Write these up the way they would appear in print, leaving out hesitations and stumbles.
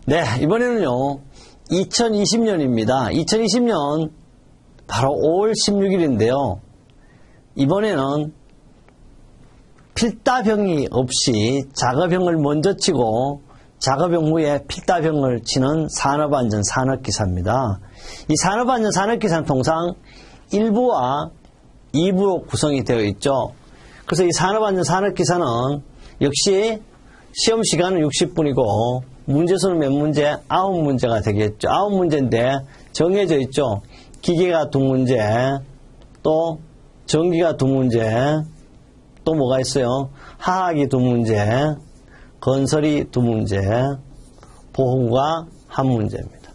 네, 이번에는요, 2020년입니다. 2020년 바로 5월 16일인데요. 이번에는 필다병이 없이 작업형을 먼저 치고 작업형 후에 필다병을 치는 산업안전 산업기사입니다. 이 산업안전 산업기사는 통상 1부와 2부로 구성이 되어 있죠. 그래서 이 산업안전 산업기사는 역시 시험 시간은 60분이고 문제수는 몇 문제? 9문제가 되겠죠. 9문제인데 정해져 있죠. 기계가 2문제, 또 전기가 2문제, 또 뭐가 있어요? 화학이 2문제, 건설이 2문제, 보호구가 1문제입니다.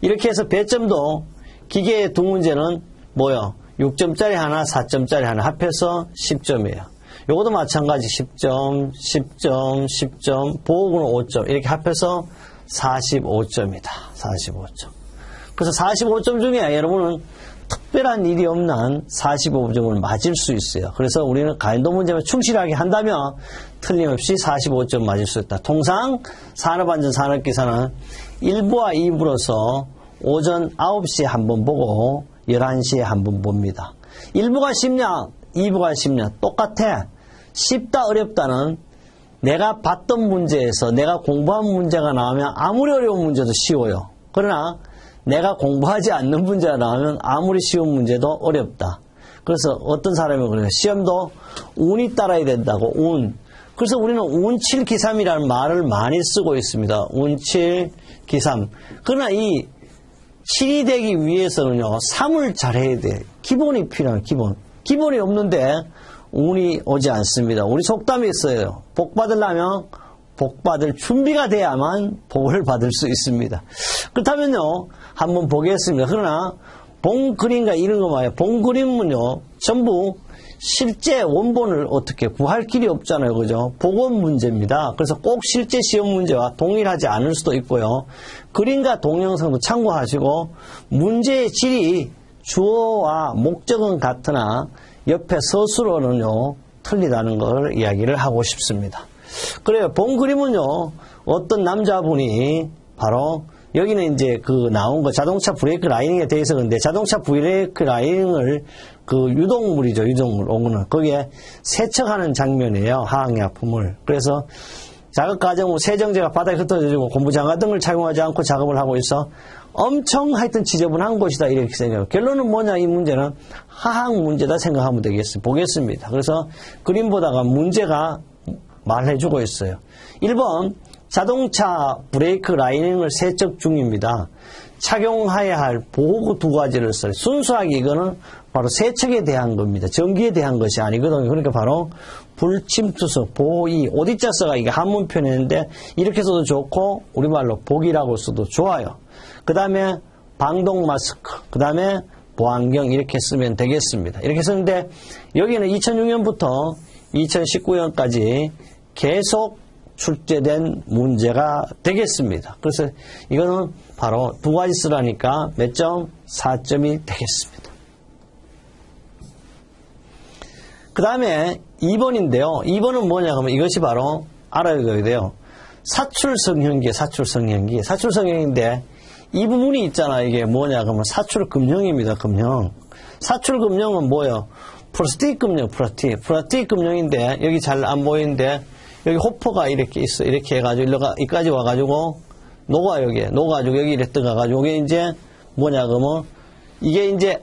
이렇게 해서 배점도 기계의 2문제는 뭐요? 6점짜리 하나, 4점짜리 하나 합해서 10점이에요. 요것도 마찬가지 10점, 10점, 10점, 보호구는 5점 이렇게 합해서 45점이다. 45점. 그래서 45점 중에 여러분은 특별한 일이 없는 45점을 맞을 수 있어요. 그래서 우리는 가연도 문제만 충실하게 한다면 틀림없이 45점 맞을 수 있다. 통상 산업안전 산업기사는 1부와 2부로서 오전 9시에 한 번 보고 11시에 한 번 봅니다. 1부가 쉽냐 2부가 쉽냐 똑같아. 쉽다 어렵다는 내가 봤던 문제에서 내가 공부한 문제가 나오면 아무리 어려운 문제도 쉬워요. 그러나 내가 공부하지 않는 문제가 나오면 아무리 쉬운 문제도 어렵다. 그래서 어떤 사람이 그래요. 시험도 운이 따라야 된다고. 운. 그래서 우리는 운칠기삼이라는 말을 많이 쓰고 있습니다. 운칠기삼. 그러나 이 7이 되기 위해서는요. 3을 잘해야 돼. 기본이 필요한 기본. 기본이 없는데 운이 오지 않습니다. 우리 속담이 있어요. 복 받으려면 복 받을 준비가 돼야만 복을 받을 수 있습니다. 그렇다면요. 한번 보겠습니다. 그러나 본 그림과 이런 거 말이에요. 본 그림은요. 전부 실제 원본을 어떻게 구할 길이 없잖아요. 그죠? 복원 문제입니다. 그래서 꼭 실제 시험 문제와 동일하지 않을 수도 있고요. 그림과 동영상도 참고하시고 문제의 질이 주어와 목적은 같으나 옆에 서술어는요. 틀리다는 걸 이야기를 하고 싶습니다. 그래요. 본 그림은요. 어떤 남자분이 바로 여기는 이제 그 나온 거 자동차 브레이크 라이닝에 대해서 그런데 자동차 브레이크 라이닝을 그 유동물이죠. 유동물 오거는 거기에 세척하는 장면이에요. 화학약품을. 그래서 작업과정 후 세정제가 바닥에 흩어져지고 고무장갑 등을 착용하지 않고 작업을 하고 있어 엄청 하여튼 지저분한 곳이다 이렇게 생각해요. 결론은 뭐냐 이 문제는 화학 문제다 생각하면 되겠습니다. 보겠습니다. 그래서 그림 보다가 문제가 말해주고 있어요. 1번 자동차 브레이크 라이닝을 세척 중입니다. 착용해야 할 보호구 2가지를 써요. 순수하게 이거는 바로 세척에 대한 겁니다. 전기에 대한 것이 아니거든요. 그러니까 바로 불침투석, 보호이, 오디자 써가 이게 한문 표현인데 이렇게 써도 좋고 우리말로 복이라고 써도 좋아요. 그 다음에 방독 마스크, 그 다음에 보안경 이렇게 쓰면 되겠습니다. 이렇게 쓰는데 여기는 2006년부터 2019년까지 계속 출제된 문제가 되겠습니다. 그래서 이거는 바로 2가지 쓰라니까 몇 점? 4점이 되겠습니다. 그 다음에 2번인데요. 2번은 뭐냐 하면 이것이 바로 알아야 돼요. 사출성형기, 사출성형기. 사출성형인데 이 부분이 있잖아. 이게 뭐냐 하면 사출금형입니다. 금형. 사출금형은 뭐예요? 플라스틱 금형, 플라스틱 금형인데 여기 잘 안 보이는데 여기 호퍼가 이렇게 있어. 이렇게 해가지고 여기까지 와가지고 녹아 여기에 녹아가지고 여기 이렇게 들어가가지고 이게 이제 뭐냐 그러면 이게 이제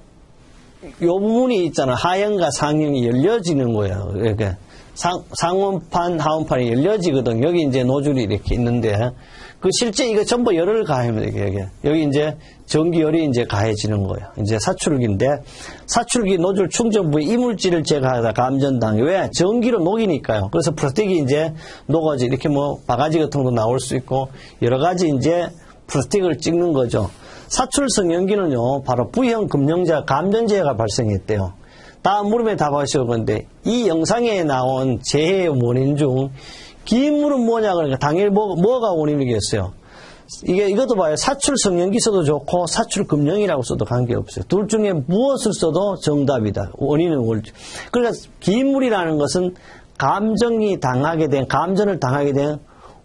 요 부분이 있잖아. 하형과 상형이 열려지는 거예요. 이렇게 상원판, 하원판이 열려지거든. 여기 이제 노즐이 이렇게 있는데 그 실제 이거 전부 열을 가하면 이게 여기 이제 전기열이 이제 가해지는 거예요. 이제 사출기인데 사출기 노즐 충전 부에 이물질을 제거하다 감전당해. 왜? 전기로 녹이니까요. 그래서 플라스틱이 이제 녹아지 이렇게 뭐 바가지 같은 것도 나올 수 있고 여러 가지 이제 플라스틱을 찍는 거죠. 사출성형기는요, 바로 V형 금형자 감전재해가 발생했대요. 다음 물음에 답하시오. 건데 이 영상에 나온 재해의 원인 중 기인물은 뭐냐 그러니까 당연히 뭐가 원인이겠어요. 이것도 봐요. 사출성형기 써도 좋고 사출금형이라고 써도 관계없어요. 둘 중에 무엇을 써도 정답이다. 원인은 옳죠. 그러니까 기인물이라는 것은 감전을 당하게 된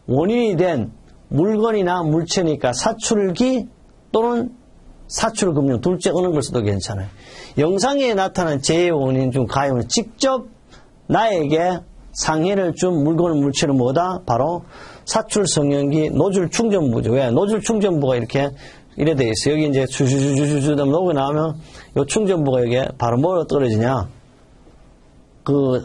원인이 된 물건이나 물체니까 사출기 또는 사출금융 둘째 어느 걸 써도 괜찮아요. 영상에 나타난 재해 원인 중 가해원은 직접 나에게 상해를 준 물건을 물체는 뭐다? 바로 사출성형기 노즐 충전부죠. 왜? 노즐 충전부가 이렇게 이래 돼 있어요. 여기 이제 주주주주주 녹여 나오면 요 충전부가 여기에 바로 뭐로 떨어지냐? 그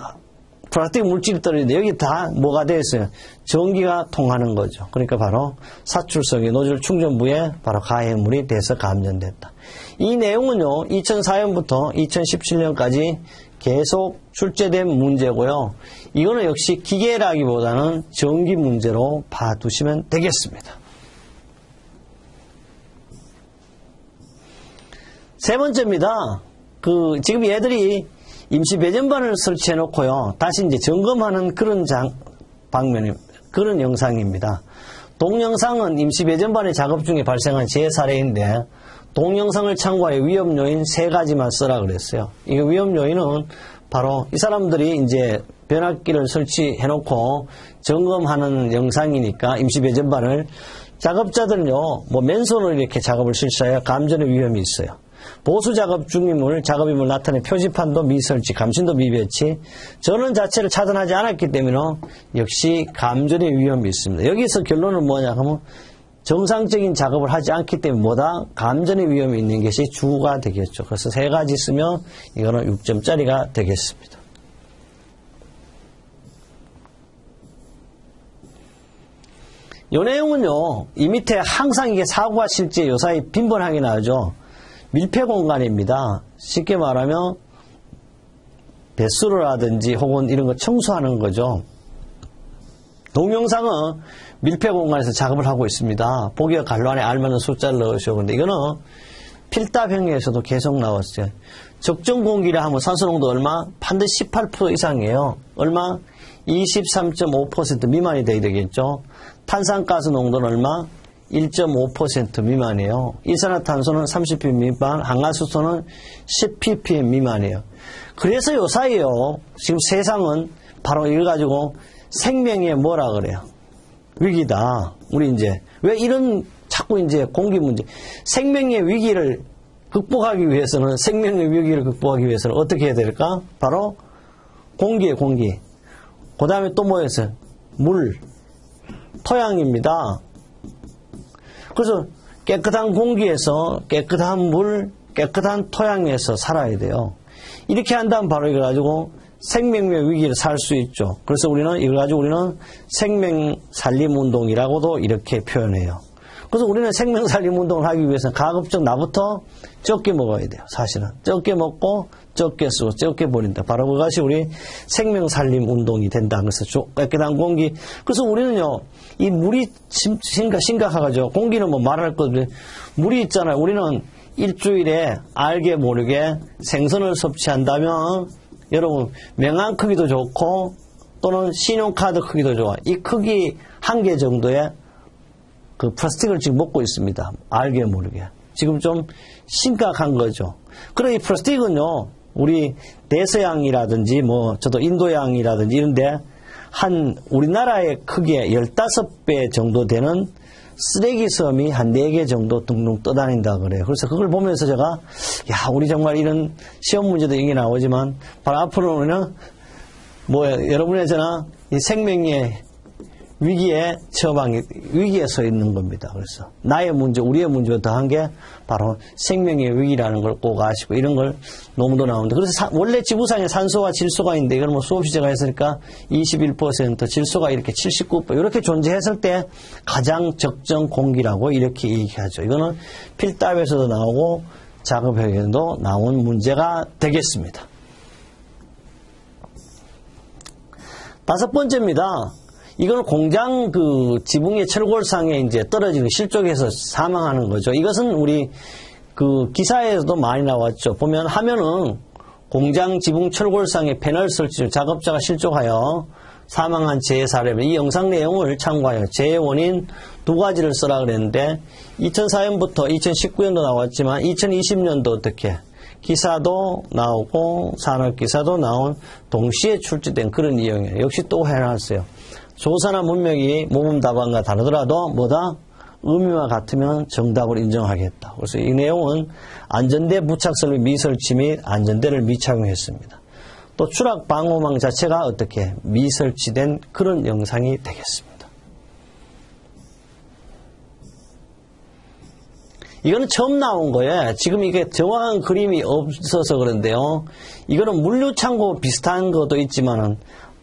플라스틱 물질이 떨어지는데 여기 다 뭐가 되어 있어요? 전기가 통하는 거죠. 그러니까 바로 사출성형 노즐 충전부에 바로 가해물이 돼서 감전됐다. 이 내용은요, 2004년부터 2017년까지 계속 출제된 문제고요. 이거는 역시 기계라기보다는 전기 문제로 봐두시면 되겠습니다. 세 번째입니다. 지금 얘들이 임시 배전반을 설치해 놓고요. 다시 이제 점검하는 그런 그런 영상입니다. 동영상은 임시 배전반의 작업 중에 발생한 재 사례인데, 동영상을 참고하여 위험 요인 3가지만 쓰라 그랬어요. 이 위험 요인은 바로 이 사람들이 이제 변압기를 설치해 놓고 점검하는 영상이니까 임시 배전반을 작업자들은요, 뭐 맨손으로 이렇게 작업을 실시하여 감전의 위험이 있어요. 보수 작업 중임을 작업임을 나타낸 표지판도 미설치, 감신도 미배치, 전원 자체를 차단하지 않았기 때문에 역시 감전의 위험이 있습니다. 여기서 결론은 뭐냐 하면 정상적인 작업을 하지 않기 때문에 뭐다? 감전의 위험이 있는 것이 주가 되겠죠. 그래서 3가지 쓰면 이거는 6점짜리가 되겠습니다. 이 내용은요, 이 밑에 항상 이게 사고와 실제 요사이 빈번하게 나오죠. 밀폐 공간입니다. 쉽게 말하면 배수를 하든지 혹은 이런 거 청소하는 거죠. 동영상은 밀폐 공간에서 작업을 하고 있습니다. 보기와 갈로 안에 알맞은 숫자를 넣으시오. 근데 이거는 필답형에서도 계속 나왔어요. 적정 공기라 하면 산소농도 얼마? 반드시 18% 이상이에요. 얼마? 23.5% 미만이 돼야 되겠죠. 탄산가스 농도는 얼마? 1.5% 미만이에요. 이산화탄소는 30ppm 미만, 항화수소는 10ppm 미만이에요. 그래서 요 사이에요. 지금 세상은 바로 이걸 가지고 생명의 뭐라 그래요? 위기다. 우리 이제 왜 이런 자꾸 이제 공기 문제, 생명의 위기를 극복하기 위해서는 어떻게 해야 될까? 바로 공기예요, 공기. 그 다음에 또 뭐였어요? 물, 토양입니다. 그래서 깨끗한 공기에서 깨끗한 물, 깨끗한 토양에서 살아야 돼요. 이렇게 한다면 바로 이걸 가지고 생명의 위기를 살 수 있죠. 그래서 이걸 가지고 우리는 생명살림운동이라고도 이렇게 표현해요. 그래서 우리는 생명살림운동을 하기 위해서는 가급적 나부터 적게 먹어야 돼요. 사실은 적게 먹고 적게 쓰고 적게 버린다. 바로 그것이 우리 생명살림운동이 된다. 그래서 깨끗한 공기. 그래서 우리는요, 이 물이 심각하죠. 공기는 뭐 말할 것 없이 물이 있잖아요. 우리는 일주일에 알게 모르게 생선을 섭취한다면 여러분 명함 크기도 좋고 또는 신용카드 크기도 좋아. 이 크기 1개 정도의 그 플라스틱을 지금 먹고 있습니다. 알게 모르게. 지금 좀 심각한 거죠. 그래 이 플라스틱은요, 우리 대서양이라든지 뭐 저도 인도양이라든지 이런데 한 우리나라의 크기의 15배 정도 되는 쓰레기 섬이 한 4개 정도 둥둥 떠다닌다 그래요. 그래서 그걸 보면서 제가 야, 우리 정말 이런 시험 문제도 이게 나오지만 바로 앞으로는 여러분의 저나 이 생명의 위기에 서 있는 겁니다. 그래서 나의 문제, 우리의 문제가 더한 게 바로 생명의 위기라는 걸 꼭 아시고 이런 걸 논문도 나오는데, 그래서 원래 지구상에 산소와 질소가 있는데 이걸 뭐 수없이 제가 했으니까 21%, 질소가 이렇게 79% 이렇게 존재했을 때 가장 적정 공기라고 이렇게 얘기하죠. 이거는 필답에서도 나오고 작업형에도 나온 문제가 되겠습니다. 5번째입니다. 이건 공장 지붕의 철골상에 이제 떨어지는 실족해서 사망하는 거죠. 이것은 우리 기사에서도 많이 나왔죠. 보면 화면은 공장 지붕 철골상에 패널 설치 중 작업자가 실족하여 사망한 재해 사례입니다. 이 영상 내용을 참고하여 재해 원인 2가지를 쓰라 그랬는데 2004년부터 2019년도 나왔지만 2020년도 어떻게 기사도 나오고 산업기사도 나온 동시에 출제된 그런 내용이에요. 역시 또 해놨어요. 조사나 문명이 모범 답안과 다르더라도 뭐다? 의미와 같으면 정답을 인정하겠다. 그래서 이 내용은 안전대 부착설비 미설치 및 안전대를 미착용했습니다. 또 추락 방호망 자체가 어떻게 미설치된 그런 영상이 되겠습니다. 이거는 처음 나온 거예요. 지금 이게 정확한 그림이 없어서 그런데요. 이거는 물류창고 비슷한 것도 있지만은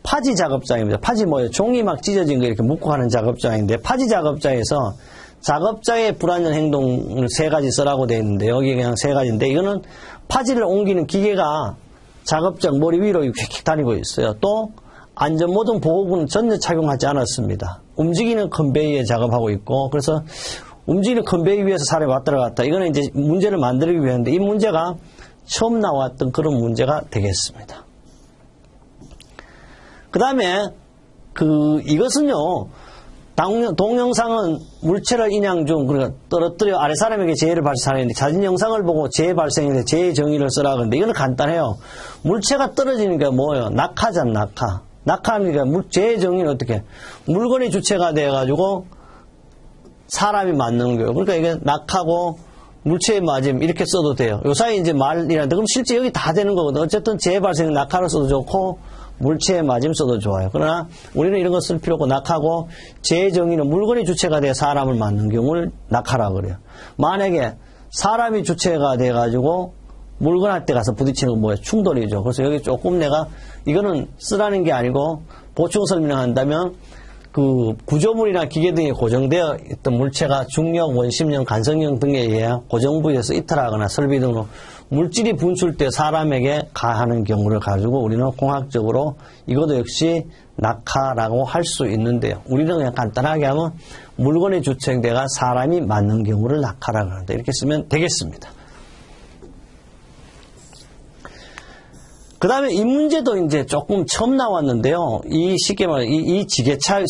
파지 작업장입니다. 파지 뭐예요? 종이 막 찢어진 거 이렇게 묶고 하는 작업장인데 파지 작업장에서 작업자의 불안전 행동을 3가지 써라고 되어 있는데 여기 그냥 3가지인데 이거는 파지를 옮기는 기계가 작업장 머리 위로 휙휙 다니고 있어요. 또 안전모든 보호구는 전혀 착용하지 않았습니다. 움직이는 컨베이어에 작업하고 있고 그래서 움직이는 컨베이어 위에서 사람이 왔다 갔다 이거는 이제 문제를 만들기 위한데 이 문제가 처음 나왔던 그런 문제가 되겠습니다. 그 다음에 이것은요 동영상은 물체를 인양 중 그러니까 떨어뜨려 아래 사람에게 재해를 발생하는데 자진 영상을 보고 재해 발생인데 재해 정의를 쓰라 그러는데 이거는 간단해요. 물체가 떨어지는 게 뭐예요? 낙하잖아, 낙하. 낙하니까 재해 정의는 어떻게? 물건이 주체가 돼가지고 사람이 맞는 거예요. 그러니까 이게 낙하고 물체에 맞으면 이렇게 써도 돼요. 요 사이 이제 말이라는데 그럼 실제 여기 다 되는 거거든. 어쨌든 재해 발생 낙하를 써도 좋고 물체에 맞으면 써도 좋아요. 그러나 우리는 이런 거 쓸 필요 없고 낙하고 재해 정의는 물건이 주체가 돼 사람을 맞는 경우를 낙하라고 그래요. 만약에 사람이 주체가 돼가지고 물건한테 가서 부딪히는 건 뭐예요? 충돌이죠. 그래서 여기 조금 내가 이거는 쓰라는 게 아니고 보충 설명을 한다면 구조물이나 기계 등에 고정되어 있던 물체가 중력, 원심력, 간성력 등에 의해 고정부위에서 이탈하거나 설비 등으로 물질이 분출돼 사람에게 가하는 경우를 가지고 우리는 공학적으로 이것도 역시 낙하라고 할 수 있는데요. 우리는 그냥 간단하게 하면 물건의 주체가 사람이 맞는 경우를 낙하라고 하는데 이렇게 쓰면 되겠습니다. 그 다음에 이 문제도 이제 조금 처음 나왔는데요. 쉽게 말해, 이 지게차,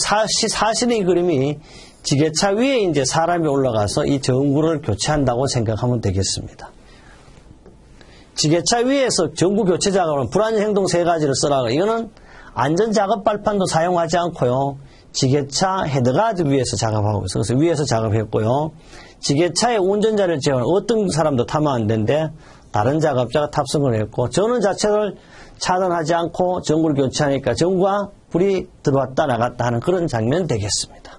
사실의 그림이 지게차 위에 이제 사람이 올라가서 이 전구를 교체한다고 생각하면 되겠습니다. 지게차 위에서 전구 교체 작업은 불안전 행동 3가지를 쓰라고. 이거는 안전작업 발판도 사용하지 않고요. 지게차 헤드가드 위에서 작업하고 있어요. 그래서 위에서 작업했고요. 지게차의 운전자를 제외한 어떤 사람도 타면 안 되는데 다른 작업자가 탑승을 했고 전원 자체를 차단하지 않고 전구를 교체하니까 전구와 불이 들어왔다 나갔다 하는 그런 장면 되겠습니다.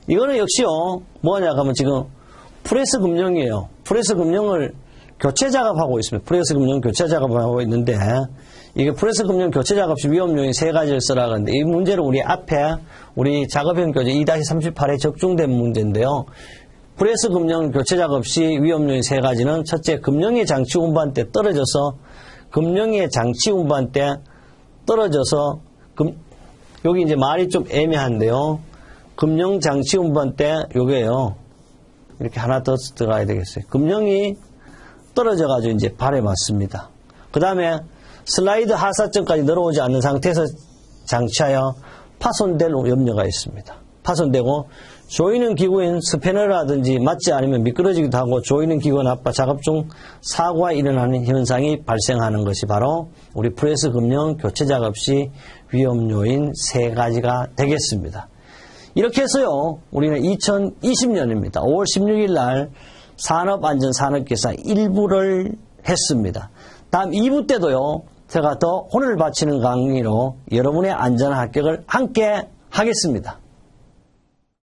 이거는 역시요 뭐냐 하면 지금 프레스 금령이에요. 프레스 금령을 교체 작업하고 있습니다. 프레스 금령 교체 작업하고 있는데 이게 프레스 금령 교체 작업 시 위험 요인 3가지를 쓰라고 하는데 이 문제는 우리 앞에 우리 작업형 교재 2-38에 적중된 문제인데요. 프레스 금령 교체 작업 시 위험 요인 3가지는 첫째, 금령의 장치 운반 때 떨어져서 금령의 장치 운반 때 떨어져서 여기 이제 말이 좀 애매한데요. 금령 장치 운반 때 요게요. 이렇게 하나 더 들어가야 되겠어요. 금령이 떨어져 가지고 이제 발에 맞습니다. 그다음에 슬라이드 하사점까지 늘어오지 않는 상태에서 장치하여 파손될 염려가 있습니다. 파손되고 조이는 기구인 스패너라든지 맞지 않으면 미끄러지기도 하고 조이는 기구가 나빠 작업 중 사고가 일어나는 현상이 발생하는 것이 바로 우리 프레스 금령 교체 작업 시 위험 요인 3가지가 되겠습니다. 이렇게 해서요 우리는 2020년입니다. 5월 16일 날 산업안전산업기사 1부를 했습니다. 다음 2부 때도요 제가 더 혼을 바치는 강의로 여러분의 안전한 합격을 함께 하겠습니다.